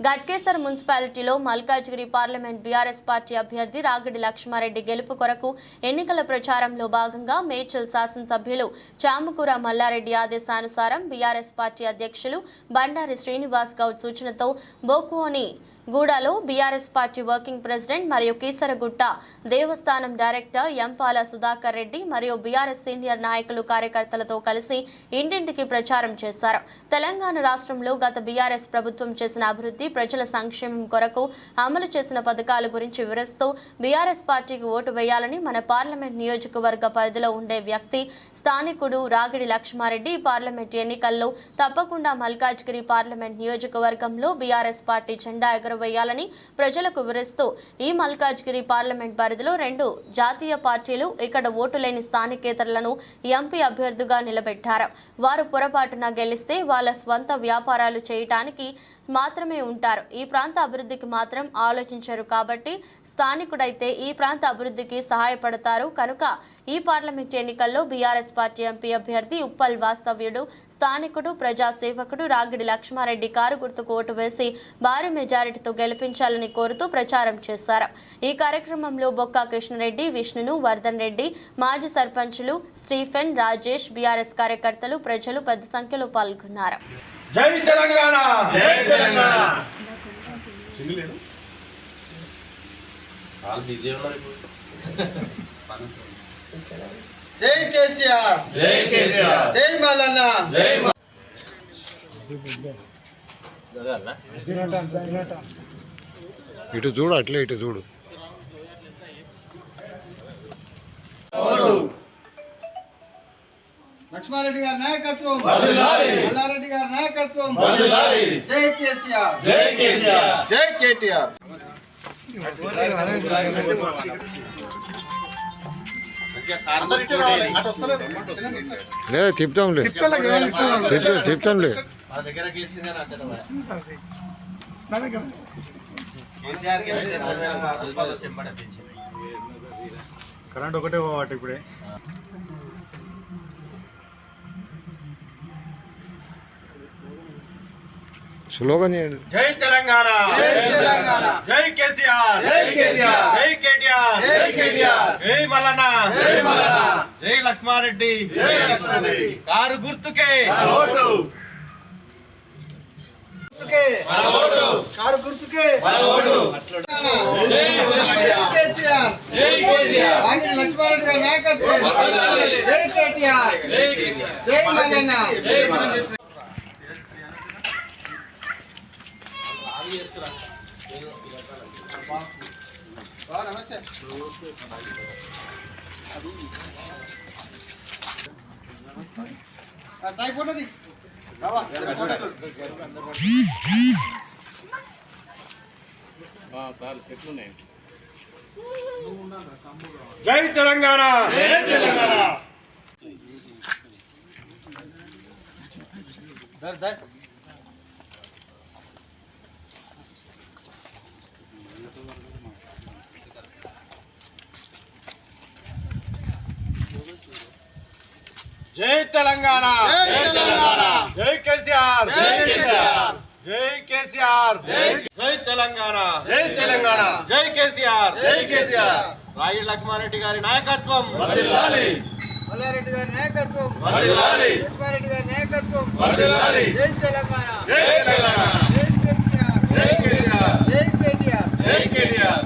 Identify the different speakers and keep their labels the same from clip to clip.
Speaker 1: గట్కేసర్ మున్సిపాలిటీలో Malkajgiri parliament BRS party అభ్యర్థి రాగిడి లక్ష్మారెడ్డి గెలుపు కొరకు ఎన్నికల ప్రచారంలో భాగంగా మేడ్చల్ శాసనసభ్యులు చామకూర మల్లారెడ్డి ఆదేశానుసారం బీఆర్ఎస్ పార్టీ అధ్యక్షులు బండారి శ్రీనివాస్ గౌడ్ సూచనతో బోకువోని గూడలో బీఆర్ఎస్ పార్టీ వర్కింగ్ ప్రెసిడెంట్ మరియు కీసరగుట్ట దేవస్థానం డైరెక్టర్ ఎంపాల సుధాకర్ రెడ్డి మరియు బీఆర్ఎస్ సీనియర్ నాయకులు కార్యకర్తలతో కలిసి ఇంటింటికి ప్రచారం చేశారు. తెలంగాణ రాష్ట్రంలో గత బీఆర్ఎస్ ప్రభుత్వం చేసిన అభివృద్ధి, ప్రజల సంక్షేమం కొరకు అమలు చేసిన పథకాల గురించి వివరిస్తూ బీఆర్ఎస్ పార్టీకి ఓటు వేయాలని మన పార్లమెంట్ నియోజకవర్గ పరిధిలో ఉండే వ్యక్తి స్థానికుడు రాగిడి లక్ష్మారెడ్డి పార్లమెంట్ ఎన్నికల్లో తప్పకుండా మల్కాజ్గిరి పార్లమెంట్ నియోజకవర్గంలో బీఆర్ఎస్ పార్టీ జెండా వేయాలని ప్రజలకు వివరిస్తూ ఈ మల్కాజ్గిరి పార్లమెంట్ పరిధిలో 2 జాతీయ పార్టీలు ఇక్కడ ఓటు లేని స్థానికేతరులను ఎంపీ అభ్యర్థిగా నిలబెట్టారు. వారు పొరపాటున గెలిస్తే వాళ్ళ స్వంత వ్యాపారాలు చేయడానికి మాత్రమే ఉంటారు. ఈ ప్రాంత అభివృద్ధికి మాత్రం ఆలోచించరు. కాబట్టి స్థానికుడైతే ఈ ప్రాంత అభివృద్ధికి సహాయపడతారు. కనుక ఈ పార్లమెంట్ ఎన్నికల్లో బీఆర్ఎస్ పార్టీ ఎంపీ అభ్యర్థి ఉప్పల్ వాస్తవ్యుడు స్థానికుడు ప్రజాసేవకుడు రాగిడి లక్ష్మారెడ్డి కారు గుర్తుకు ఓటు వేసి భారీ మెజారిటీతో గెలిపించాలని కోరుతూ ప్రచారం చేశారు. ఈ కార్యక్రమంలో బొక్కా కృష్ణారెడ్డి, విష్ణును, వర్ధన్ రెడ్డి, మాజీ సర్పంచులు స్టీఫెన్, రాజేష్, బీఆర్ఎస్ కార్యకర్తలు, ప్రజలు పెద్ద సంఖ్యలో పాల్గొన్నారు.
Speaker 2: జై తెలంగాణ, జై తెలంగాణ. జై కేసీఆర్, జై కేసీఆర్, జై మల్లన్న, జై
Speaker 3: ఇటు చూడు, అట్లే ఇటు చూడు.
Speaker 2: లక్ష్మారెడ్డి గారి నాయకత్వం, మల్లారెడ్డి గారి నాయకత్వం, జై కేసీఆర్, జై కేసీఆర్, జై కేటీఆర్.
Speaker 3: లేదా చెప్తాంలే, చెప్తాంలే.
Speaker 4: కరెంట్ ఒకటే పోవాటి ఇప్పుడే.
Speaker 3: స్లోగన్
Speaker 2: జై తెలంగాణ, జై తెలంగాణ, జై కేసీఆర్, జై కేసీఆర్, జై కేటీఆర్, జై కేటీఆర్, జై మల్లన్న, జై మల్లన్న, జై లక్ష్మారెడ్డి, జై లక్ష్మారెడ్డి. కారు గుర్తుకే మన ఓటు, కారు గుర్తుకే మన ఓటు. జై కేసీఆర్, జై కేసీఆర్, రాగిడి లక్ష్మారెడ్డి గారి నాయకత్వం, జై కేటీఆర్, జై మల్లన్న, జై మల్లన్న. సాయి ఫోటోది జై తెలంగాణ, జై తెలంగాణ. జై తెలంగాణ, జై తెలంగాణ, జై కేసీఆర్, జై కేసీఆర్, జై కేసీఆర్, జై తెలంగాణ, జై తెలంగాణ, జై కేసీఆర్, జై కేసీఆర్. రాగిడి లక్ష్మారెడ్డి గారి నాయకత్వం వర్ధిల్లాలి, మల్లారెడ్డి గారి నాయకత్వం వర్ధిల్లాలి, లక్ష్మారెడ్డి గారి నాయకత్వం వర్ధిల్లాలి. జై తెలంగాణ, జై తెలంగాణ, జై కేసీఆర్, జై కేసీఆర్, జై కేటీఆర్, జై కేటీఆర్.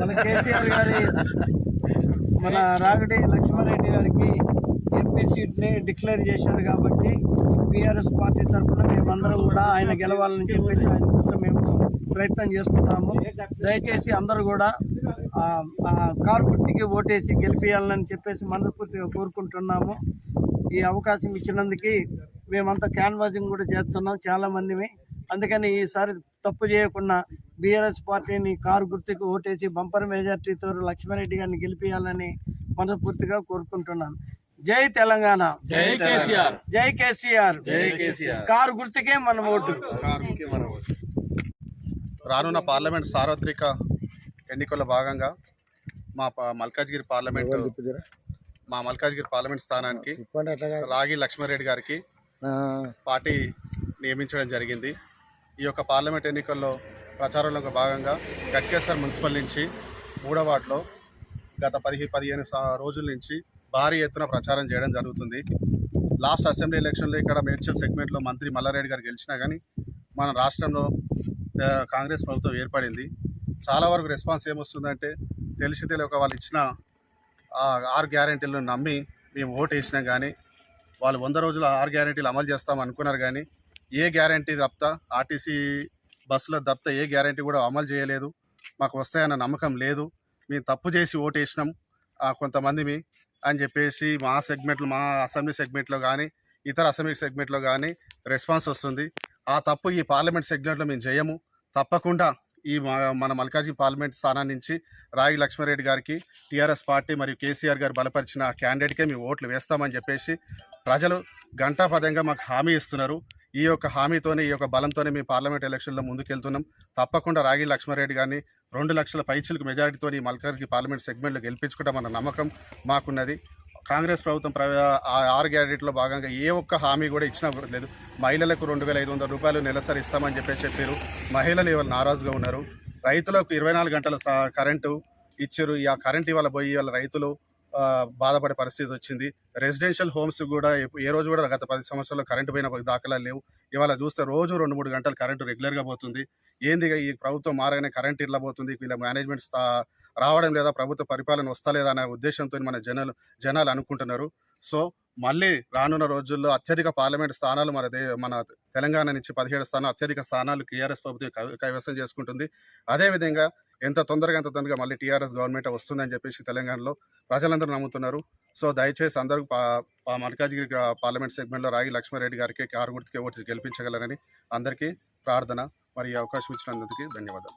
Speaker 5: మన కేసీఆర్ గారి మన రాగిడి లక్ష్మారెడ్డి గారికి ఎంపీ సీట్ని డిక్లేర్ చేశారు. కాబట్టి బీఆర్ఎస్ పార్టీ తరఫున మేమందరం కూడా ఆయన గెలవాలని చెప్పేసి ఆయన కోసం మేము ప్రయత్నం చేస్తున్నాము. దయచేసి అందరూ కూడా కారు గుర్తుకి ఓటేసి గెలిపియాలని చెప్పేసి మనస్ఫూర్తిగా కోరుకుంటున్నాము. ఈ అవకాశం ఇచ్చినందుకు మేమంతా క్యాన్వాసింగ్ కూడా చేస్తున్నాం చాలామందిని. అందుకని ఈసారి తప్పు చేయకుండా బీఆర్ఎస్ పార్టీని కారు గుర్తుకు ఓటేసి బంపర్ మెజార్టీతో లక్ష్మారెడ్డి గారిని గెలిపించాలని మనస్ఫూర్తిగా కోరుకుంటున్నాను. జై తెలంగాణ,
Speaker 2: జై కేసీఆర్,
Speaker 5: జై కేసీఆర్,
Speaker 2: జై కేసీఆర్.
Speaker 5: కారు గుర్తుకే మన ఓటు.
Speaker 6: రానున్న పార్లమెంట్ సార్వత్రిక ఎన్నికల్లో భాగంగా మా మల్కాజ్గిరి పార్లమెంట్ స్థానానికి రాగి లక్ష్మారెడ్డి గారికి పార్టీ నియమించడం జరిగింది. ఈ యొక్క పార్లమెంట్ ఎన్నికల్లో ప్రచారంలో భాగంగా గట్కేసర్ మున్సిపల్ నుంచి 3వ వార్డులో గత 15 రోజుల నుంచి భారీ ఎత్తున ప్రచారం చేయడం జరుగుతుంది. లాస్ట్ అసెంబ్లీ ఎలక్షన్లో ఇక్కడ మేడ్చల్ సెగ్మెంట్లో మంత్రి మల్లారెడ్డి గారు గెలిచినా కానీ మన రాష్ట్రంలో కాంగ్రెస్ ప్రభుత్వం ఏర్పడింది. చాలా వరకు రెస్పాన్స్ ఏమొస్తుందంటే తెలియక వాళ్ళు ఇచ్చిన 6 గ్యారెంటీలను నమ్మి మేము ఓటు వేసినాం, కానీ వాళ్ళు 100 రోజులు 6 గ్యారెంటీలు అమలు చేస్తాం అనుకున్నారు, కానీ ఏ గ్యారెంటీ తప్ప ఆర్టీసీ బస్సుల తప్ప ఏ గ్యారెంటీ కూడా అమలు చేయలేదు. మాకు వస్తాయన్న నమ్మకం లేదు. మేము తప్పు చేసి ఓటు వేసినాం కొంతమంది అని చెప్పేసి మా అసెంబ్లీ సెగ్మెంట్లో కానీ ఇతర అసెంబ్లీ సెగ్మెంట్లో కానీ రెస్పాన్స్ వస్తుంది. ఆ తప్పు ఈ పార్లమెంట్ సెగ్మెంట్లో మేము చేయము. తప్పకుండా ఈ మన మల్కాజ్గిరి పార్లమెంట్ స్థానం నుంచి రాగి లక్ష్మారెడ్డి గారికి టీఆర్ఎస్ పార్టీ మరియు కేసీఆర్ గారు బలపరిచిన క్యాండిడేట్కే మేము ఓట్లు వేస్తామని చెప్పేసి ప్రజలు ఘంటాపథంగా మాకు హామీ ఇస్తున్నారు. ఈ యొక్క హామీతోనే, ఈ యొక్క బలంతోనే మేము పార్లమెంట్ ఎలక్షన్లో ముందుకెళ్తున్నాం. తప్పకుండా రాగి లక్ష్మారెడ్డి గారిని 2 లక్షల పైచిలకు మెజారిటీతో ఈ మల్కాజ్గిరి పార్లమెంట్ సెగ్మెంట్లో గెలిపించుకుంటామన్న నమ్మకం మాకున్నది. కాంగ్రెస్ ప్రభుత్వం 6 గ్యారెంటీలో భాగంగా ఏ ఒక్క హామీ కూడా ఇచ్చినా లేదు. మహిళలకు 2,500 రూపాయలు నెలసరి ఇస్తామని చెప్పారు. మహిళలు ఇవాళ నారాజుగా ఉన్నారు. రైతులకు 24 గంటల కరెంటు ఇచ్చారు. ఆ కరెంట్ ఇవాళ పోయి వాళ్ళ రైతులు బాధపడే పరిస్థితి వచ్చింది. రెసిడెన్షియల్ హోమ్స్ కూడా ఏ రోజు కూడా గత 10 సంవత్సరాల్లో కరెంటు పోయిన దాఖలాలు లేవు. ఇవాళ చూస్తే రోజు 2-3 గంటలు కరెంటు రెగ్యులర్గా పోతుంది. ఏందిగా ఈ ప్రభుత్వం మారగానే కరెంట్ ఇట్లా పోతుంది, వీళ్ళ మేనేజ్మెంట్ రావడం లేదా, ప్రభుత్వ పరిపాలన వస్తలేదా అనే ఉద్దేశంతో జనాలు అనుకుంటున్నారు. సో మళ్ళీ రానున్న రోజుల్లో అత్యధిక పార్లమెంట్ స్థానాలు మన తెలంగాణ నుంచి 17 స్థానాలు అత్యధిక స్థానాలు టీఆర్ఎస్ ప్రభుత్వం కైవసం చేసుకుంటుంది. అదేవిధంగా ఎంత తొందరగా మళ్ళీ టీఆర్ఎస్ గవర్నమెంట్ వస్తుందని చెప్పేసి తెలంగాణలో ప్రజలందరూ నమ్ముతున్నారు. సో దయచేసి అందరూ మల్కాజ్గిరి పార్లమెంట్ సెగ్మెంట్లో రాగి లక్ష్మారెడ్డి గారికి కారు గుర్తుకే ఓటు గెలిపించగలరని అందరికీ ప్రార్థన. మరి ఈ అవకాశం ఇచ్చినందుకు ధన్యవాదాలు.